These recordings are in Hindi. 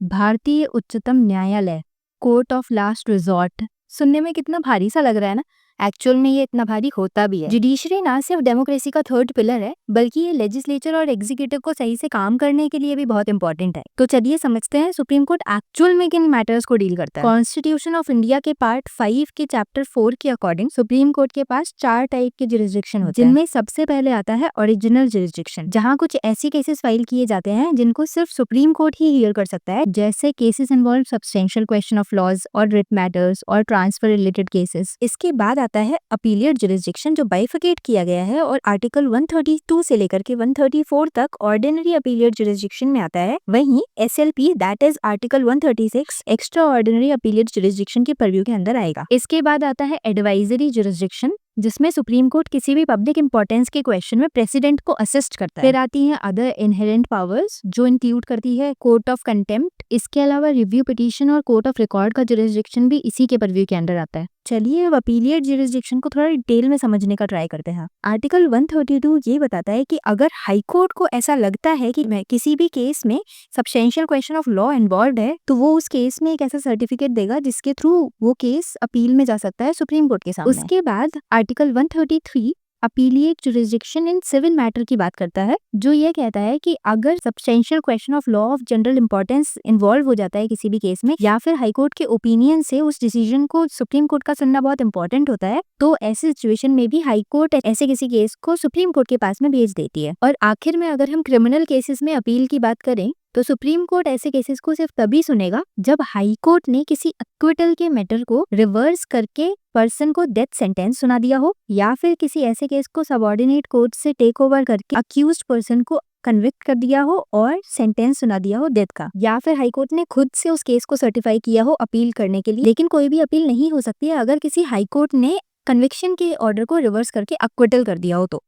भारतीय उच्चतम न्यायालय, कोर्ट ऑफ लास्ट रिजॉर्ट। सुनने में कितना भारी सा लग रहा है ना। एक्चुअल में ये इतना भारी होता भी है। जुडिशरी ना सिर्फ डेमोक्रेसी का थर्ड पिलर है, बल्कि ये लेजिस्लेचर और एग्जीक्यूटिव को सही से काम करने के लिए भी बहुत इंपॉर्टेंट है। तो चलिए समझते हैं सुप्रीम कोर्ट एक्चुअल में किन मैटर्स को डील करता है। कॉन्स्टिट्यूशन ऑफ इंडिया के पार्ट 5 के चैप्टर 4 के अकॉर्डिंग सुप्रीम कोर्ट के पास 4 टाइप के जुरिस्डिक्शन होते हैं, जिनमें सबसे पहले आता है ओरिजिनल जुरिस्डिक्शन, जहाँ कुछ ऐसी केसेस फाइल किए जाते हैं जिनको सिर्फ सुप्रीम कोर्ट ही हियर कर सकता है, जैसे cases involve substantial question of laws और रिट मैटर्स और ट्रांसफर रिलेटेड केसेस। इसके बाद आता है अपीलिएट जुरिस्डिक्शन, जो बाइफिकेट किया गया है और आर्टिकल 132 से लेकर के 134 तक ऑर्डिनरी अपीलिएट जुरिस्डिक्शन में आता है। वहीं SLP that is article 136 extra ordinary appellate jurisdiction के परव्यू के अंदर आएगा। इसके बाद आता है एडवाइजरी जुरिस्डिक्शन, जिसमें सुप्रीम कोर्ट किसी भी पब्लिक इंपॉर्टेंस के क्वेश्चन में प्रेसिडेंट को असिस्ट करता है। फिर आती है अदर इनहेरेंट पावर्स, जो इंक्लूड करती है कोर्ट ऑफ कंटेम्प्ट। इसके अलावा रिव्यू पिटीशन और कोर्ट ऑफ रिकॉर्ड का जुरिस्डिक्शन भी इसी के परव्यू के अंदर आता है। चलिए अब अपीलिएट जुरिस्डिक्शन को थोड़ा डिटेल में समझने का ट्राई करते हैं। आर्टिकल 132 ये बताता है कि अगर हाई कोर्ट को ऐसा लगता है कि किसी भी केस में substantial question of law involve है, तो वो उस केस में एक ऐसा सर्टिफिकेट देगा जिसके थ्रू वो केस अपील में जा सकता है सुप्रीम कोर्ट के सामने। उसके बाद article 133 appellate jurisdiction in civil matter की बात करता है, जो ये कहता है कि अगर substantial question of law of general importance involve हो जाता है किसी भी केस में, या फिर हाई कोर्ट के ओपिनियन से उस डिसीजन को सुप्रीम कोर्ट का सुनना बहुत इंपॉर्टेंट होता है, तो ऐसी सिचुएशन में भी हाई कोर्ट ऐसे किसी केस को सुप्रीम कोर्ट के पास में भेज देती है। और आखिर में अगर हम क्रिमिनल केसेस में अपील की बात करें, तो सुप्रीम कोर्ट ऐसे केसेस को सिर्फ तभी सुनेगा जब हाई कोर्ट ने किसी एक्विटल के मैटर को रिवर्स करके पर्सन को डेथ सेंटेंस सुना दिया हो, या फिर किसी ऐसे केस को सबऑर्डिनेट कोर्ट से टेक ओवर करके अक्यूज्ड पर्सन को कन्विक्ट कर दिया हो और सेंटेंस सुना दिया हो डेथ का, या फिर हाई कोर्ट ने खुद से उस केस को सर्टिफाई किया हो अपील करने के लिए। लेकिन कोई भी अपील नहीं हो सकती है अगर किसी हाई कोर्ट ने कन्विक्शन के ऑर्डर को रिवर्स करके अक्विटल कर दिया हो तो।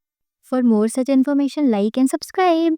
For more such information, like and subscribe.